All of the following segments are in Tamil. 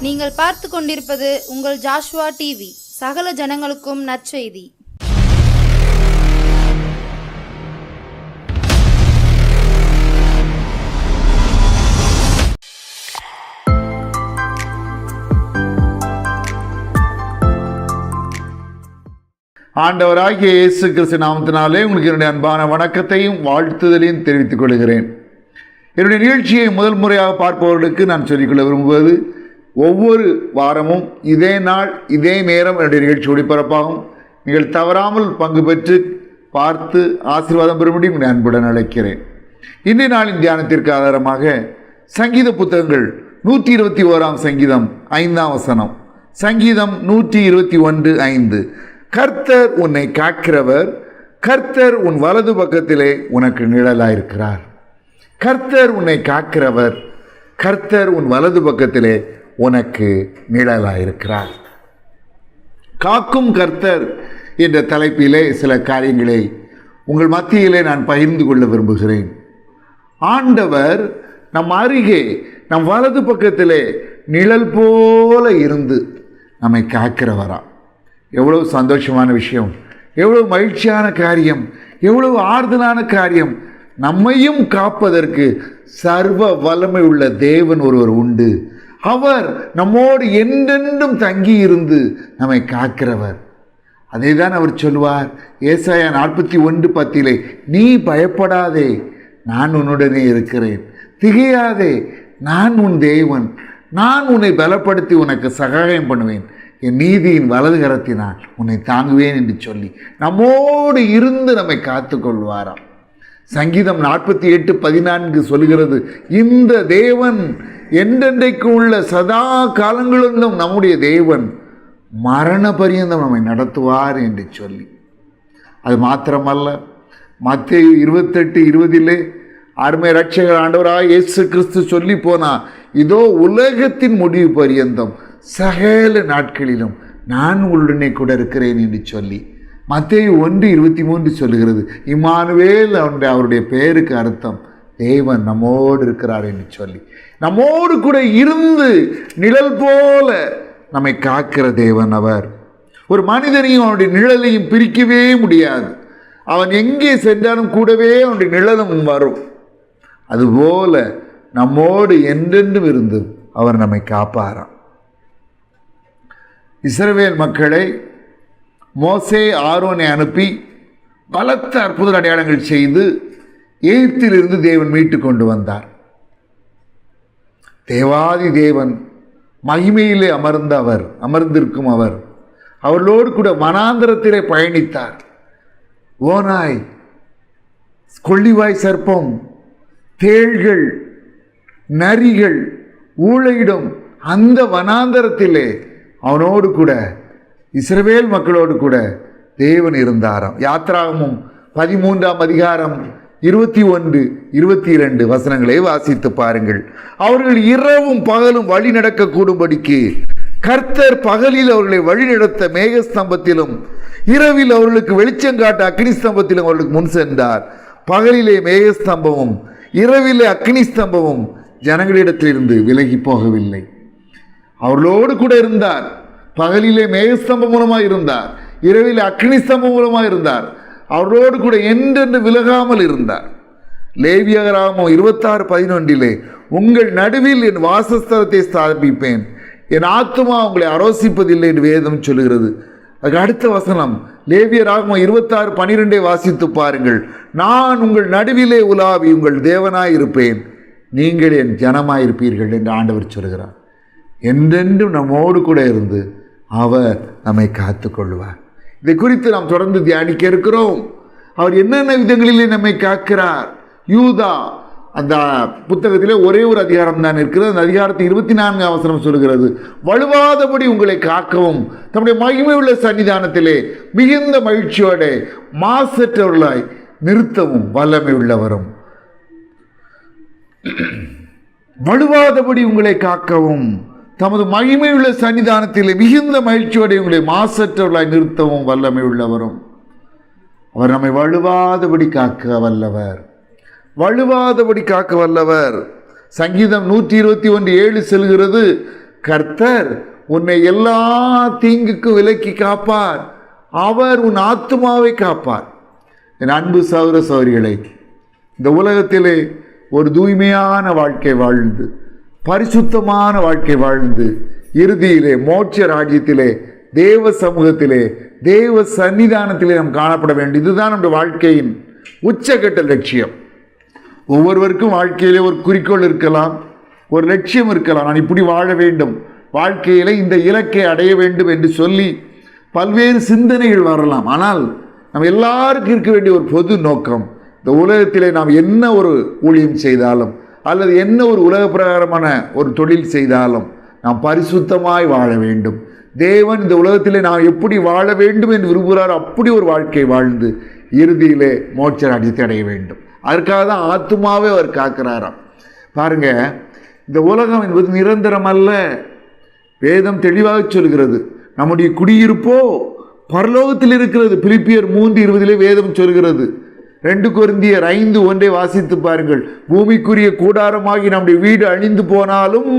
நீங்கள் பார்த்து கொண்டிருப்பது உங்கள் ஜாஷ்வா டிவி. சகல ஜனங்களுக்கும் நற்செய்தி. ஆண்டவராகிய இயேசு கிறிஸ்து நாமத்தினாலே உங்களுக்கு என்னுடைய அன்பான வணக்கத்தையும் வாழ்த்துதலையும் தெரிவித்துக் கொள்கிறேன். என்னுடைய நிகழ்ச்சியை முதல் முறையாக பார்ப்பவர்களுக்கு நான் சொல்லிக்கொள்ள விரும்புவது, ஒவ்வொரு வாரமும் இதே நாள் இதே நேரம் என்னுடைய நிகழ்ச்சி ஒளிபரப்பாகும். நீங்கள் தவறாமல் பங்கு பெற்று பார்த்து ஆசீர்வாதம் பெறும்படி உங்களை அன்புடன் அழைக்கிறேன். இன்றைய நாளின் தியானத்திற்கு ஆதாரமாக சங்கீத புத்தகங்கள் 121 சங்கீதம் 5ஆம் வசனம். சங்கீதம் 121:5. கர்த்தர் உன்னை காக்கிறவர், கர்த்தர் உன் வலது பக்கத்திலே உனக்கு நிழலாயிருக்கிறார். கர்த்தர் உன்னை காக்கிறவர், கர்த்தர் உன் வலது பக்கத்திலே உனக்கு நிழலாயிருக்கிறார். காக்கும் கர்த்தர் என்ற தலைப்பிலே சில காரியங்களை உங்கள் மத்தியிலே நான் பகிர்ந்து கொள்ள விரும்புகிறேன். ஆண்டவர் நம் அருகே நம் வலது பக்கத்திலே நிழல் போல இருந்து நம்மை காக்கிறவரா. எவ்வளவு சந்தோஷமான விஷயம், எவ்வளவு மகிழ்ச்சியான காரியம், எவ்வளவு ஆறுதலான காரியம். நம்மையும் காப்பதற்கு சர்வ வல்லமை உள்ள தேவன் ஒருவர் உண்டு. அவர் நம்மோடு என்றென்றும் தங்கி இருந்து நம்மை காக்கிறவர். அதை தான் அவர் சொல்வார் ஏசாயா 41:10, நீ பயப்படாதே, நான் உன்னுடனே இருக்கிறேன். திகையாதே, நான் உன் தேவன். நான் உன்னை பலப்படுத்தி உனக்கு சகாயம் பண்ணுவேன். என் நீதியின் வலது கரத்தினால் உன்னை தாங்குவேன் என்று சொல்லி நம்மோடு இருந்து நம்மை காத்து கொள்வாராம். சங்கீதம் 48:14 சொல்கிறது, இந்த தேவன் என்றென்றைக்கு உள்ள சதா காலங்களிலும் நம்முடைய தேவன் மரண பரியந்தம் நம்மை நடத்துவார் என்று சொல்லி. அது மாத்திரமல்ல, மத்தேயு 28:20 அருமை இரட்சகர் ஆண்டவராய் இயேசு கிறிஸ்து சொல்லி போனா, இதோ உலகத்தின் முடிவு பரியந்தம் சகல நாட்களிலும் நான் உங்களுடனே கூட இருக்கிறேன் என்று சொல்லி. மத்தேயு 1:23 சொல்லுகிறது, இம்மானுவேல் அவருடைய பெயருக்கு அர்த்தம் தேவன் நம்மோடு இருக்கிறார் என்று சொல்லி. நம்மோடு கூட இருந்து நிழல் போல நம்மை காக்கிற தேவன் அவர். ஒரு மனிதனையும் அவனுடைய நிழலையும் பிரிக்கவே முடியாது. அவன் எங்கே சென்றாலும் கூடவே அவனுடைய நிழலும் வரும். அதுபோல நம்மோடு என்றென்றும் இருந்து அவர் நம்மை காப்பாராம். இஸ்ரவேல் மக்களை மோசே ஆரோனை அனுப்பி பலத்த அற்புத அடையாளங்கள் செய்து எகிப்திலிருந்து தேவன் மீட்டு கொண்டு வந்தார். தேவாதி தேவன் மகிமையிலே அமர்ந்திருக்கும் அவர் அவர்களோடு கூட வனாந்தரத்திலே பயணித்தார். ஓநாய், கொள்ளிவாய் சர்ப்பம், தேள்கள், நரிகள் ஊழையிடும் அந்த வனாந்தரத்திலே அவனோடு கூட இஸ்ரவேல் மக்களோடு கூட தேவன் இருந்தாராம். யாத்ராகமம் 13ஆம் அதிகாரம் 21, 22 வசனங்களை வாசித்து பாருங்கள். அவர்கள் இரவும் பகலும் வழி நடக்க கூடும்படிக்கு கர்த்தர் பகலில் அவர்களை வழி நடத்த மேகஸ்தம்பத்திலும் இரவில் அவர்களுக்கு வெளிச்சங்காட்ட அக்னி ஸ்தம்பத்திலும் அவர்களுக்கு முன் சென்றார். பகலிலே மேகஸ்தம்பமும் இரவிலே அக்னி ஸ்தம்பமும் ஜனங்களிடத்திலிருந்து விலகி போகவில்லை. அவர்களோடு கூட இருந்தார். பகலிலே மேகஸ்தம்பம் மூலமாக இருந்தார், இரவில் அக்னி ஸ்தம்பம் மூலமாக இருந்தார். அவரோடு கூட என்றென்று விலகாமல் இருந்தார். லேவியராகமம் 26:11 உங்கள் நடுவில் என் வாசஸ்தலத்தை ஸ்தாபிப்பேன், என் ஆத்துமா உங்களை ஆரோசிப்பதில்லை என்று வேதம் சொல்லுகிறது. அதுக்கு அடுத்த வசனம் லேவியராகமம் 26:12 வாசித்து பாருங்கள். நான் உங்கள் நடுவிலே உலாவி உங்கள் தேவனாயிருப்பேன், நீங்கள் என் ஜனமாயிருப்பீர்கள் என்று ஆண்டவர் சொல்கிறார். என்றென்றும் நம்மோடு கூட இருந்து அவர் நம்மை காத்து கொள்வார். இதை குறித்து நாம் தொடர்ந்து தியானிக்க இருக்கிறோம். அவர் என்னென்ன விதங்களிலே நம்மை காக்கிறார். யூதா அந்த புத்தகத்திலே ஒரே ஒரு அதிகாரம் தான் இருக்கிறது. அந்த அதிகாரத்தை 24ஆம் வசனம் சொல்கிறது, வலுவாதபடி உங்களை காக்கவும் தம்முடைய மகிமை உள்ள சன்னிதானத்திலே மிகுந்த மகிழ்ச்சியோட மாசற்றவர்களாய் நிறுத்தவும் வல்லமை உள்ளவரும். வலுவாதபடி உங்களை காக்கவும் தமது மகிமையுள்ள சன்னிதானத்திலே மிகுந்த மகிழ்ச்சியோடு உங்களை மாசற்றவர்களாய் நிறுத்தவும் வல்லமை உள்ளவரும். அவர் நம்மை வலுவாதபடி காக்க வல்லவர். வலுவாதபடி காக்க வல்லவர். சங்கீதம் 121:7 செல்கிறது, கர்த்தர் உன்னை எல்லா தீங்குக்கும் விலக்கி காப்பார். அவர் உன் ஆத்துமாவை காப்பார். என் அன்பு சகோதர சகோதரிகளே, இந்த உலகத்திலே ஒரு தூய்மையான வாழ்க்கை வாழ்ந்து, பரிசுத்தமான வாழ்க்கை வாழ்ந்து, இறுதியிலே மோட்ச ராஜ்யத்திலே, தேவ சமூகத்திலே, தேவ சன்னிதானத்திலே நாம் காணப்பட வேண்டும். இதுதான் நம்முடைய வாழ்க்கையின் உச்சகட்ட லட்சியம். ஒவ்வொருவருக்கும் வாழ்க்கையிலே ஒரு குறிக்கோள் இருக்கலாம், ஒரு லட்சியம் இருக்கலாம். நான் இப்படி வாழ வேண்டும், வாழ்க்கையிலே இந்த இலக்கை அடைய வேண்டும் என்று சொல்லி பல்வேறு சிந்தனைகள் வரலாம். ஆனால் நம்ம எல்லாருக்கும் இருக்க வேண்டிய ஒரு பொது நோக்கம், இந்த உலகத்திலே நாம் என்ன ஒரு ஊழியம் செய்தாலும் அல்லது என்ன ஒரு உலக பிரகாரமான ஒரு தொழில் செய்தாலும் நாம் பரிசுத்தமாய் வாழ வேண்டும். தேவன் இந்த உலகத்திலே நாம் எப்படி வாழ வேண்டும் என்று விரும்புகிறார், அப்படி ஒரு வாழ்க்கை வாழ்ந்து இறுதியிலே மோட்ச ராஜ்யத்தை அடைய வேண்டும். அதற்காக தான் ஆத்துமாவே அவர் காக்கிறாராம். பாருங்க, இந்த உலகம் என்பது நிரந்தரம் அல்ல. வேதம் தெளிவாக சொல்கிறது, நம்முடைய குடியிருப்போ பரலோகத்தில் இருக்கிறது. பிலிப்பியர் 3:20 வேதம் சொல்கிறது. 2 கொரிந்தியர் 5:1 வாசித்து பாருங்கள். பூமிக்குரிய கூடாரமாகி நம்முடைய வீடு அழிந்து போனாலும்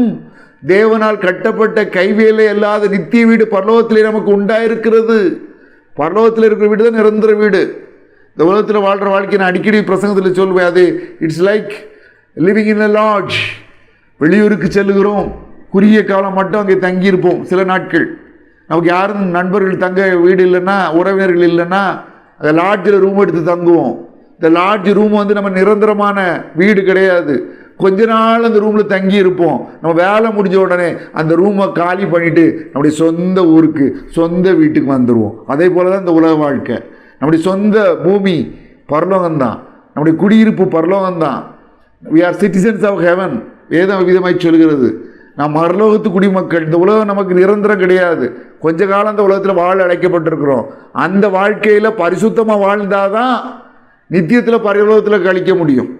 தேவனால் கட்டப்பட்ட கைவேலை அல்லாத நித்திய வீடு பரலோகத்திலே நமக்கு உண்டாயிருக்கிறது. பரலோகத்தில் இருக்கிற வீடு தான் நிரந்தர வீடு. இந்த உலகத்தில் வாழ்கிற வாழ்க்கை நான் அடிக்கடி பிரசங்கத்தில் சொல்வேன், அது it's like living in a lodge. வெளியூருக்கு செல்லுகிறோம், குறுகிய காலம் மட்டும் அங்கே தங்கியிருப்போம். சில நாட்கள் நமக்கு யாரும் நண்பர்கள் தங்க வீடு இல்லைன்னா, உறவினர்கள் இல்லைன்னா அந்த லாட்ஜில் ரூம் எடுத்து தங்குவோம். இந்த லாட்ஜ் ரூம் வந்து நம்ம நிரந்தரமான வீடு கிடையாது. கொஞ்ச நாள் அந்த ரூமில் தங்கி இருப்போம். நம்ம வேலை முடிஞ்ச உடனே அந்த ரூமை காலி பண்ணிவிட்டு நம்முடைய சொந்த ஊருக்கு, சொந்த வீட்டுக்கு வந்துடுவோம். அதே போல் தான் இந்த உலக வாழ்க்கை. நம்முடைய சொந்த பூமி பரலோகம்தான், நம்முடைய குடியிருப்பு பரலோகம்தான். we are citizens of heaven. வேதம் விதமாய் சொல்கிறது, நாம் பரலோகத்து குடிமக்கள். இந்த உலகம் நமக்கு நிரந்தரம் கிடையாது. கொஞ்ச காலம் அந்த உலகத்தில் வாழ அழைக்கப்பட்டிருக்கிறோம். அந்த வாழ்க்கையில் பரிசுத்தமாக வாழ்ந்தாதான் நித்தியத்தில் பரலோகத்தில் கழிக்க முடியும்.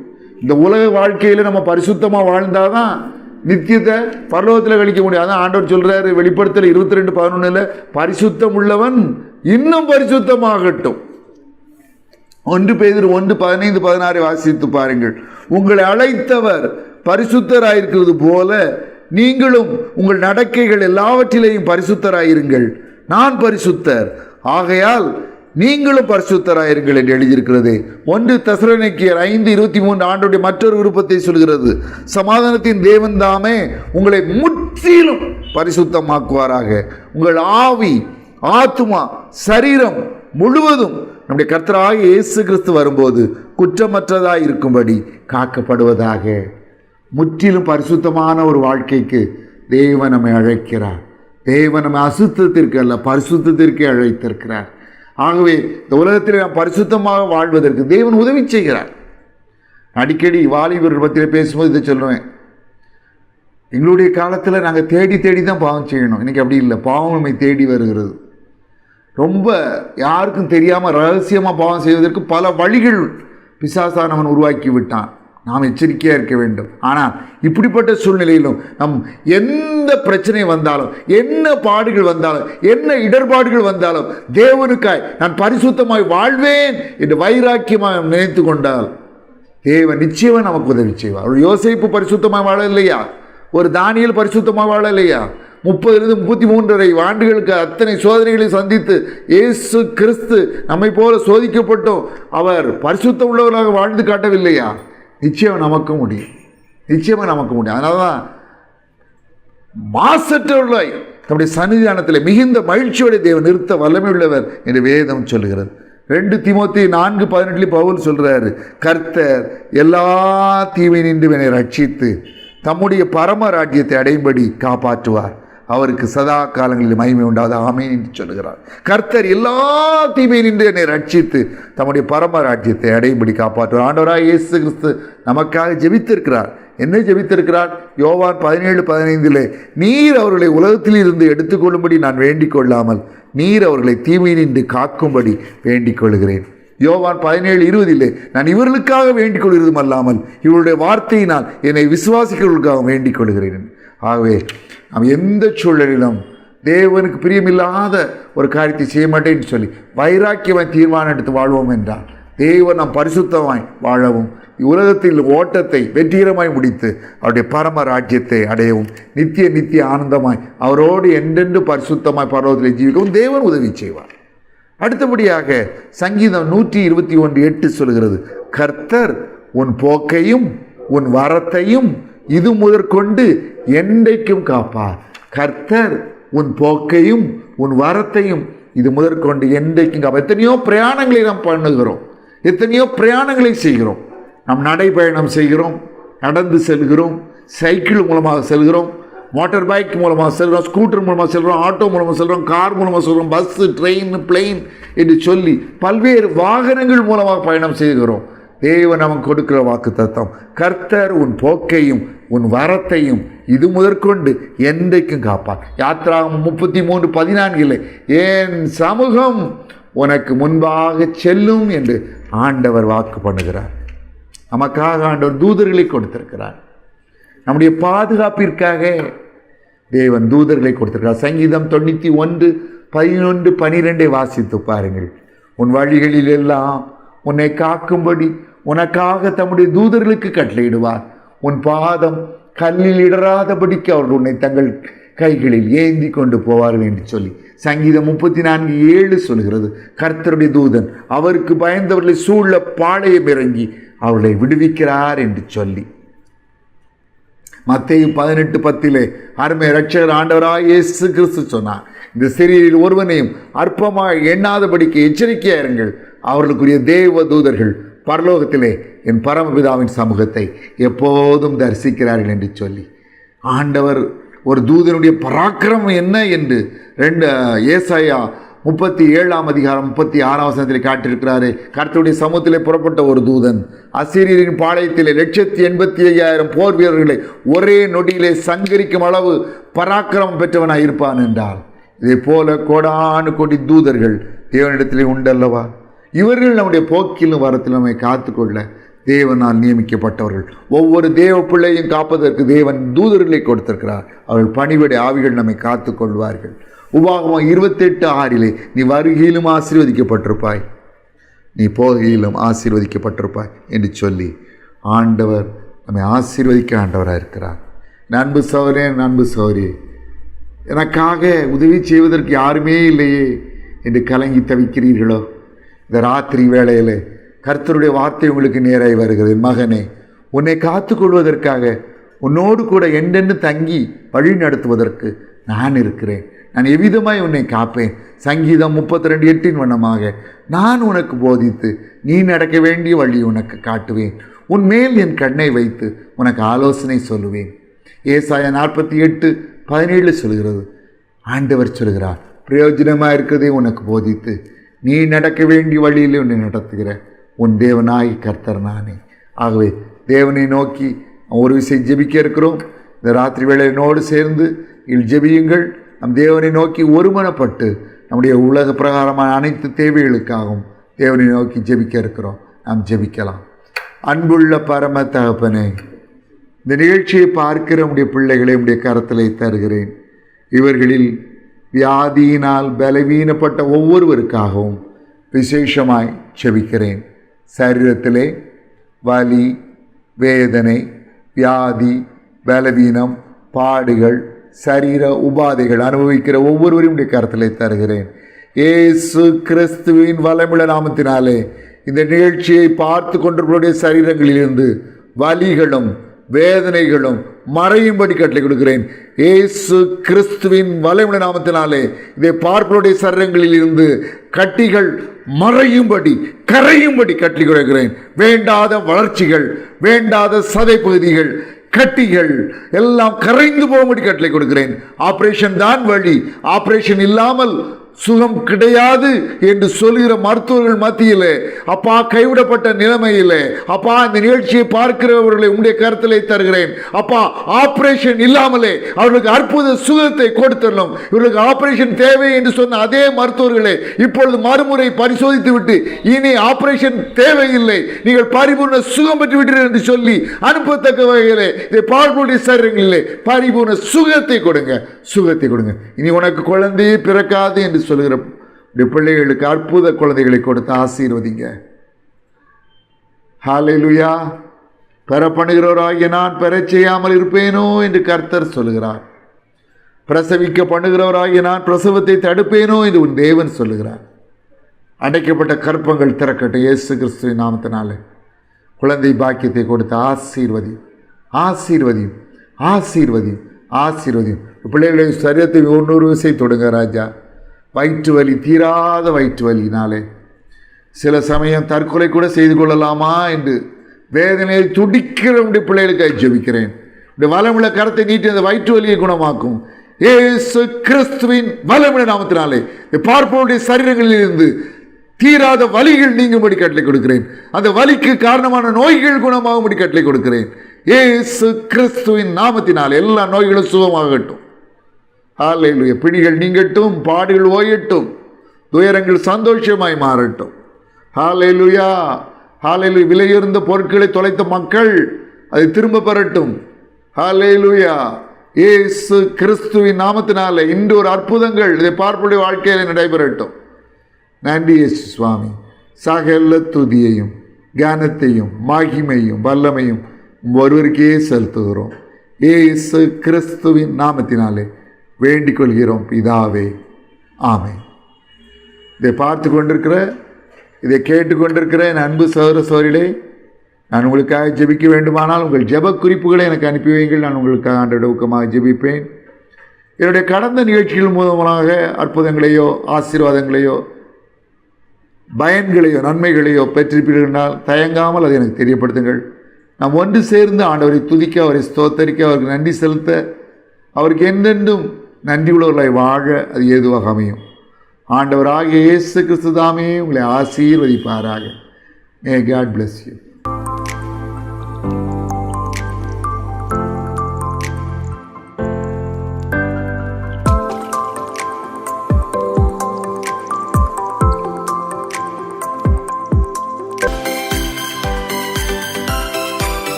இந்த உலக வாழ்க்கையில் நம்ம பரிசுத்தமாக வாழ்ந்தாதான் நித்தியத்தை பரலோகத்தில் கழிக்க முடியும். அதான் ஆண்டவர் சொல்கிறாரு வெளிப்படுத்தல் 22:11, பரிசுத்தம் உள்ளவன் இன்னும் பரிசுத்தமாகட்டும். 1 பேதுரு 1:15-16 வாசித்து பாருங்கள். உங்களை அழைத்தவர் பரிசுத்தராயிருக்கிறது போல நீங்களும் உங்கள் நடக்கைகள் எல்லாவற்றிலேயும் பரிசுத்தராயிருங்கள். நான் பரிசுத்தர், ஆகையால் நீங்களும் பரிசுத்தராயிருங்கள் என்று எழுதியிருக்கிறது. 1 தெசலோனிக்கேயர் 5:23 ஆண்டவருடைய மற்றொரு விருப்பத்தை சொல்கிறது. சமாதானத்தின் தேவன் தாமே உங்களை முற்றிலும் பரிசுத்தமாக்குவாராக. உங்கள் ஆவி, ஆத்துமா, சரீரம் முழுவதும் நம்முடைய கர்த்தராகிய இயேசு கிறிஸ்து வரும்போது குற்றமற்றதாய் இருக்கும்படி காக்கப்படுவதாக. முற்றிலும் பரிசுத்தமான ஒரு வாழ்க்கைக்கு தேவன் நம்மை அழைக்கிறார். தேவன் நம்மை அசுத்தத்திற்கு அல்ல, பரிசுத்தத்திற்கே அழைத்திருக்கிறார். ஆகவே இந்த உலகத்தில் நாம் பரிசுத்தமாக வாழ்வதற்கு தேவன் உதவி செய்கிறார். அடிக்கடி வாலிபர் பற்றியில் பேசும்போது இதை சொல்லுவேன். எங்களுடைய காலத்தில் நாங்கள் தேடி தேடி தான் பாவம் செய்யணும். இன்றைக்கி அப்படி இல்லை, பாவம் நம்மை தேடி வருகிறது. ரொம்ப யாருக்கும் தெரியாமல் ரகசியமாக பாவம் செய்வதற்கு பல வழிகள் பிசாசானவன் உருவாக்கி விட்டான். நாம் எச்சரிக்கையாக இருக்க வேண்டும். ஆனால் இப்படிப்பட்ட சூழ்நிலையிலும் நம் எந்த பிரச்சனை வந்தாலும், என்ன பாடுகள் வந்தாலும், என்ன இடர்பாடுகள் வந்தாலும் தேவனுக்காய் நான் பரிசுத்தமாய் வாழ்வேன் என்று வைராக்கியமாக நினைத்து கொண்டால் தேவன் நிச்சயமாக நமக்கு உதவி செய்வார். ஒரு யோசேப்பு பரிசுத்தமாக வாழ இல்லையா? ஒரு தானியேல் பரிசுத்தமாக வாழ இல்லையா? 30-33 ஆண்டுகளுக்கு அத்தனை சோதனைகளை சந்தித்து இயேசு கிறிஸ்து நம்மை போல சோதிக்கப்பட்டோம் அவர் பரிசுத்தம் உள்ளவர்களாக வாழ்ந்து காட்டவில்லையா? நிச்சயம் நமக்கு முடியும், நிச்சயமாக நமக்கு முடியும். அதனால தான் மாசற்றவர்களாய் நம்முடைய சன்னிதானத்தில் மிகுந்த மகிழ்ச்சியோடைய தேவன் நிறுத்த வல்லமை உள்ளவர் என்று வேதம் சொல்லுகிறது. 2 தீமோத்தேயு 4:18 பவுல் சொல்கிறாரு, கர்த்தர் எல்லா தீமை நின்று என்னை ரட்சித்து தம்முடைய பரம ராஜ்யத்தை அடையும்படி காப்பாற்றுவார். அவருக்கு சதா காலங்களில் மகிமை உண்டாவது ஆமென் என்று சொல்லுகிறார். கர்த்தர் எல்லா தீமை நின்று என்னை ரட்சித்து தம்முடைய பரம ராஜ்யத்தை அடையும்படி காப்பாற்றுவார். ஆண்டவராக இயேசு கிறிஸ்து நமக்காக ஜெபித்திருக்கிறார். என்ன ஜெபித்திருக்கிறார்? யோவான் 17:15 நீர் அவர்களை உலகத்தில் இருந்து எடுத்துக்கொள்ளும்படி நான் வேண்டிக் கொள்ளாமல் நீர் அவர்களை தீமை நின்று காக்கும்படி வேண்டிக் கொள்கிறேன். யோவான் 17:20 நான் இவர்களுக்காக வேண்டிக் கொள்கிறதும் அல்லாமல் இவருடைய வார்த்தையினால் என்னை விசுவாசிக்கிறவர்களுக்காக வேண்டிக் கொள்கிறேன். ஆகவே நாம் எந்த சூழலிலும் தேவனுக்கு பிரியமில்லாத ஒரு காரியத்தை செய்ய மாட்டேன்னு சொல்லி வைராக்கியமாய் தீர்மானம் எடுத்து வாழ்வோம் என்றால் தேவன் நாம் பரிசுத்தமாய் வாழவும் உலகத்தில் ஓட்டத்தை வெற்றிகரமாய் முடித்து அவருடைய பரம ராஜ்யத்தை அடையவும் நித்திய ஆனந்தமாய் அவரோடு என்றென்று பரிசுத்தமாய் பரலோகத்தில் ஜீவிக்கவும் தேவன் உதவி செய்வார். அடுத்தபடியாக சங்கீதம் 121:8 சொல்கிறது, கர்த்தர் உன் போக்கையும் உன் வரத்தையும் இது முதற்கொண்டு என்றைக்கும் காப்பார். கர்த்தர் உன் போக்கையும் உன் வரத்தையும் இது முதற்கொண்டு என்றைக்கும் காப்பார். எத்தனையோ பிரயாணங்களை நாம் பண்ணுகிறோம், எத்தனையோ பிரயாணங்களை செய்கிறோம். நாம் நடைபயணம் செய்கிறோம், நடந்து செல்கிறோம், சைக்கிள் மூலமாக செல்கிறோம், மோட்டார் பைக் மூலமாக செல்கிறோம், ஸ்கூட்டர் மூலமாக செல்கிறோம், ஆட்டோ மூலமாக செல்கிறோம், கார் மூலமாக செல்கிறோம், பஸ்ஸு, ட்ரெயின், பிளெயின் என்று சொல்லி பல்வேறு வாகனங்கள் மூலமாக பயணம் செய்கிறோம். தேவன் நமக்கு கொடுக்கிற வாக்கு தத்தம், கர்த்தர் உன் போக்கையும் உன் வரத்தையும் இது முதற்கொண்டு என்றைக்கும் காப்பார். யாத்திராகமம் 33:14 என் சமூகம் உனக்கு முன்பாக செல்லும் என்று ஆண்டவர் வாக்கு பண்ணுகிறார். நமக்காக ஆண்டவர் தூதர்களை கொடுத்திருக்கிறார். நம்முடைய பாதுகாப்பிற்காக தேவன் தூதர்களை கொடுத்திருக்கிறார். சங்கீதம் 91:11-12 வாசித்து பாருங்கள். உன் வழிகளில் எல்லாம் உன்னை காக்கும்படி உனக்காக தம்முடைய தூதர்களுக்கு கட்டளையிடுவார். உன் பாதம் கல்லில் இடராதபடிக்கு அவர்கள் உன்னை தங்கள் கைகளில் ஏந்தி கொண்டு போவார்கள் என்று சொல்லி சங்கீதம் 34:7 சொல்கிறது, கர்த்தருடைய தூதன் அவருக்கு பயந்தவர்களை சூழ பாளையம் இறங்கி அவர்களை விடுவிக்கிறார் என்று சொல்லி மத்தேயு 18:10 அருமை இரட்சகர் ஆண்டவராய் இயேசு கிறிஸ்து சொன்னார், இந்த சிறியில் ஒருவனையும் அற்பமாய் எண்ணாதபடிக்கு எச்சரிக்கையா இருங்கள். அவர்களுக்குரிய தேவ தூதர்கள் பரலோகத்திலே என் பரமபிதாவின் சமூகத்தை எப்போதும் தரிசிக்கிறார்கள் என்று சொல்லி ஆண்டவர் ஒரு தூதனுடைய பராக்கிரமம் என்ன என்று ஏசாயா 37:36 காட்டியிருக்கிறாரு. கர்த்தருடைய சமூகத்திலே புறப்பட்ட ஒரு தூதன் அசீரியரின் பாளையத்திலே 185,000 போர் வீரர்களை ஒரே நொடியிலே சங்கரிக்கும் அளவு பராக்கிரமம் பெற்றவனாய் இருப்பான் என்றால், இதே போல கோடானு கோடி தூதர்கள் தேவனிடத்திலே உண்டல்லவா? இவர்கள் நம்முடைய போக்கிலும் வரத்தில் நம்மை காத்துக்கொள்ள தேவனால் நியமிக்கப்பட்டவர்கள். ஒவ்வொரு தேவ பிள்ளையும் காப்பதற்கு தேவன் தூதர்களை கொடுத்திருக்கிறார். அவர்கள் பணிவிடை ஆவிகள் நம்மை காத்து கொள்வார்கள். உபாகமம் 28:6 நீ வருகையிலும் ஆசீர்வதிக்கப்பட்டிருப்பாய், நீ போகையிலும் ஆசீர்வதிக்கப்பட்டிருப்பாய் என்று சொல்லி ஆண்டவர் நம்மை ஆசீர்வதிக்க ஆண்டவராக இருக்கிறார். நண்பு சகோதரே, நண்பு சகோதரி, எனக்காக உதவி செய்வதற்கு யாருமே இல்லையே என்று கலங்கி தவிக்கிறீர்களோ? இந்த ராத்திரி வேளையில் கர்த்தருடைய வார்த்தை உங்களுக்கு நேராய் வருகிறது. மகனே, உன்னை காத்துக்கொள்வதற்காக உன்னோடு கூட என்றென்று தங்கி வழி நடத்துவதற்கு நான் இருக்கிறேன். நான் எவ்விதமாய் உன்னை காப்பேன். சங்கீதம் 32:8 வண்ணமாக நான் உனக்கு போதித்து நீ நடக்க வேண்டிய வழி உனக்கு காட்டுவேன். உன் மேல் என் கண்ணை வைத்து உனக்கு ஆலோசனை சொல்லுவேன். ஏசாயா 48:17 சொல்கிறது, ஆண்டவர் சொல்கிறார், பிரயோஜனமாக இருக்கிறதே உனக்கு போதித்து நீ நடக்க வேண்டிய வழியிலே உன்னை நடத்துகிற உன் தேவனாய் கர்த்தர் நானே. ஆகவே தேவனை நோக்கி ஒரு விஷயம் ஜெபிக்க இருக்கிறோம். இந்த ராத்திரி வேளையினோடு சேர்ந்து ஜெபியுங்கள். நம் தேவனை நோக்கி ஒருமனப்பட்டு நம்முடைய உலக பிரகாரமான அனைத்து தேவைகளுக்காகவும் தேவனை நோக்கி ஜெபிக்க இருக்கிறோம். நாம் ஜெபிக்கலாம். அன்புள்ள பரம தகப்பனே, இந்த நிகழ்ச்சியை பார்க்கிற நம்முடைய பிள்ளைகளை நம்முடைய கரத்திலே தருகிறேன். இவர்களில் வியாதியினால் பலவீனப்பட்ட ஒவ்வொருவருக்காகவும் விசேஷமாய் ஜெபிக்கிறேன். சரீரத்திலே வலி, வேதனை, வியாதி, பலவீனம், பாடுகள், சரீர உபாதைகள் அனுபவிக்கிற ஒவ்வொருவரையும் கருத்திலே தருகிறேன். இயேசு கிறிஸ்துவின் வல்லமையுள்ள நாமத்தினாலே இந்த நிகழ்ச்சியை பார்த்து கொண்டிருப்பவருடைய சரீரங்களிலிருந்து வலிகளும் வேதனைகளும் மறையும்படி கட்டளை கொடுக்கிறேன். இயேசு கிறிஸ்துவின் வல்லமையுள்ள நாமத்தினாலே இதை பார்ப்பவருடைய சரீரங்களில் இருந்து கட்டிகள் மறையும்படி கரையும்படி கட்டளை கொடுக்கிறேன். வேண்டாத வளர்ச்சிகள், வேண்டாத சதை பகுதிகள், கட்டிகள் எல்லாம் கரைந்து போகும்படி கட்டளை கொடுக்கிறேன். ஆபரேஷன் தான் வழி, ஆபரேஷன் இல்லாமல் சுகம் கிடையாது என்று சொல்லுகிற மருத்துவர்கள் மத்தியிலே அப்பா, கைவிடப்பட்ட நிலைமையிலே அப்பா, இந்த நிகழ்ச்சியை பார்க்கிறவர்களை உங்களுடைய கருத்திலே தருகிறேன். அப்பா, ஆபரேஷன் இல்லாமலே அவர்களுக்கு அற்புத சுகத்தை கொடுத்தரணும். இவர்களுக்கு ஆபரேஷன் தேவை என்று சொன்ன அதே மருத்துவர்களே இப்பொழுது மறுமுறை பரிசோதித்து விட்டு இனி ஆபரேஷன் தேவையில்லை, நீங்கள் பரிபூர்ண சுகம் பெற்று விட்டீர்கள் என்று சொல்லி அனுப்பத்தக்க வகையிலே இதை பார்ப்பவருடைய சரீரங்களிலே பரிபூர்ண சுகத்தை கொடுங்க, சுகத்தை கொடுங்க. இனி உனக்கு குழந்தையே பிறக்காது என்று சொல்லுகிற பிள்ளைகளுக்கு அற்புத குழந்தைகளை கொடுத்து ஆசீர்வதிங்க. ஹல்லேலூயா. பெற பண்ணுகிறவராகிய நான் பெறச் செய்யாமல் இருப்பேனோ என்று கர்த்தர் சொல்லுகிறார். பிரசவிக்க பண்ணுகிறவராகிய நான் பிரசவத்தை தடுப்பேனோ என்று உன் தேவன் சொல்லுகிறார். அடைக்கப்பட்ட கற்பங்கள் திறக்கட்டும் இயேசு கிறிஸ்துவின் நாமத்தினாலே. குழந்தை பாக்கியத்தை கொடுத்த ஆசீர்வதியும் ஆசீர்வதியும் ஆசீர்வதியும் ஆசீர்வதியும். பிள்ளைகளுடைய சரீரத்தை 100 விசை தொடுங்க ராஜா. வயிற்று வலி, தீராத வயிற்று வலினாலே சில சமயம் தற்கொலை கூட செய்து கொள்ளலாமா என்று வேதனையை துடிக்கிற உடைய பிள்ளைகளுக்காக ஜெபிக்கிறேன். இந்த வலமுள்ள கரத்தை நீட்டி அந்த வயிற்று வலியை குணமாக்கும் இயேசு கிறிஸ்துவின் வலமுள்ள நாமத்தினாலே. பார்ப்பவருடைய சரீரங்களில் இருந்து தீராத வலிகள் நீங்கும்படி கட்டளை கொடுக்கிறேன். அந்த வலிக்கு காரணமான நோய்கள் குணமாகும்படி கட்டளை கொடுக்கிறேன் இயேசு கிறிஸ்துவின் நாமத்தினால். எல்லா நோய்களும் சுகமாகட்டும். ஹல்லேலூயா. பிணிகள் நீங்கட்டும், பாடுகள் ஓயட்டும், துயரங்கள் சந்தோஷமாய் மாறட்டும். ஹல்லேலூயா ஹல்லேலூயா. விலையுயர்ந்த பொருட்களை தொலைத்த மக்கள் அதை திரும்ப பெறட்டும். ஹல்லேலூயா. இயேசு கிறிஸ்துவின் நாமத்தினாலே இன்று ஒரு அற்புதங்கள் இதை பார்ப்படைய வாழ்க்கையில் நடைபெறட்டும். நன்றி இயேசு சுவாமி. சகல துதியையும் கனத்தையும் மகிமையும் வல்லமையும் ஒருவருக்கே செலுத்துகிறோம் இயேசு கிறிஸ்துவின் நாமத்தினாலே வேண்டிக் கொள்கிறோம் பிதாவே, ஆமென். இதை பார்த்து கொண்டிருக்கிற, இதை கேட்டுக்கொண்டிருக்கிற என் அன்பு சகோதர சகோதரிகளே, நான் உங்களுக்காக ஜெபிக்க வேண்டுமானால் உங்கள் ஜெப குறிப்புகளை எனக்கு அனுப்பி வையுங்கள். நான் உங்களுக்காக ஆண்டவருடைய ஊக்கமாக ஜெபிப்பேன். என்னுடைய கடந்த நிகழ்ச்சிகள் மூலமாக அற்புதங்களையோ ஆசீர்வாதங்களையோ பயன்களையோ நன்மைகளையோ பெற்றிருப்பீர்கள் தயங்காமல் அதை எனக்கு தெரியப்படுத்துங்கள். நாம் ஒன்று சேர்ந்து ஆண்டவரை துதிக்க, அவரை ஸ்தோத்தரிக்க, அவருக்கு நன்றி செலுத்த, அவருக்கு என்றென்றும் நன்றி உள்ளவர்களாய் வாழ அது ஏதுவாக அமையும். ஆண்டவராகிய இயேசு கிறிஸ்து தாமே உங்களை ஆசீர்வதிப்பாராக. May God bless you.